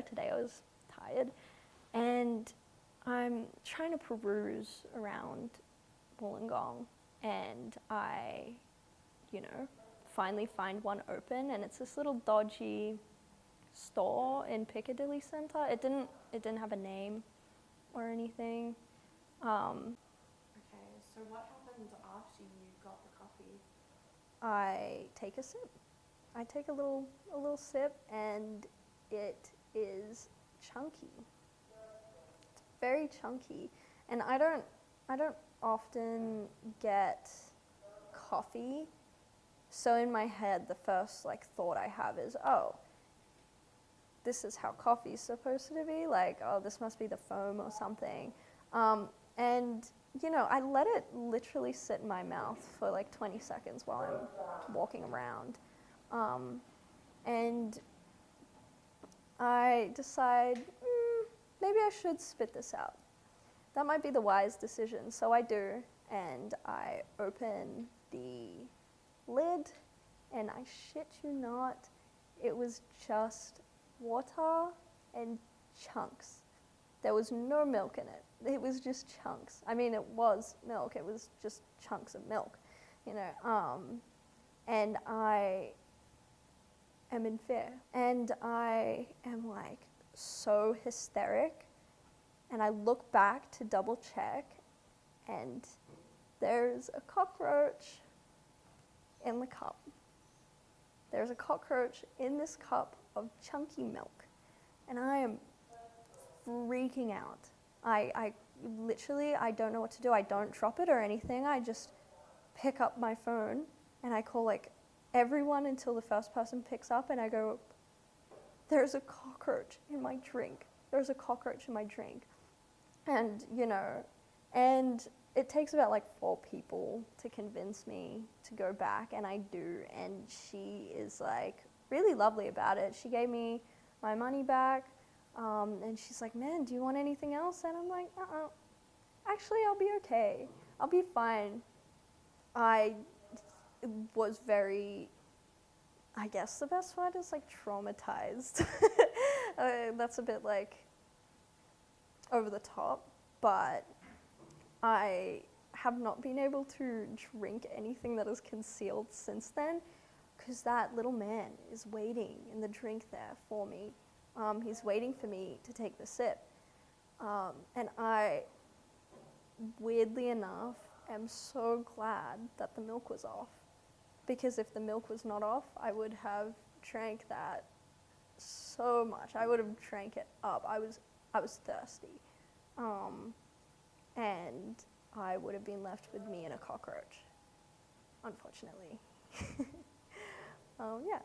today I was tired, and I'm trying to peruse around Wollongong, and I, finally find one open, and it's this little dodgy store in Piccadilly Centre. It didn't have a name or anything. Okay, so what happened after you got the coffee? I take a sip. I take a little sip, and it is chunky. It's very chunky, and I don't often get coffee. So in my head, the first thought I have is, oh, this is how coffee's supposed to be. This must be the foam or something. And I let it literally sit in my mouth for 20 seconds while I'm walking around. And I decide, maybe I should spit this out. That might be the wise decision. So I do, and I open the lid, and I shit you not, it was just water and chunks. There was no milk in it. It was just chunks. I mean, it was milk. It was just chunks of milk, and I am in fear. And I am so hysteric. And I look back to double check, and there's a cockroach in the cup. There's a cockroach in this cup of chunky milk. And I am freaking out. I literally, I don't know what to do. I don't drop it or anything. I just pick up my phone, and I call everyone until the first person picks up, and I go, there's a cockroach in my drink. There's a cockroach in my drink. And, and it takes about 4 people to convince me to go back, and I do. And she is really lovely about it. She gave me my money back, and she's like, man, do you want anything else? And I'm like, actually, I'll be okay. I'll be fine. I was very, I guess the best word is traumatized. That's a bit over the top, but I have not been able to drink anything that is concealed since then, because that little man is waiting in the drink there for me. He's waiting for me to take the sip. And I, weirdly enough, am so glad that the milk was off, because if the milk was not off, I would have drank that so much. I would have drank it up. I was thirsty. And I would have been left with me and a cockroach, unfortunately. Yeah.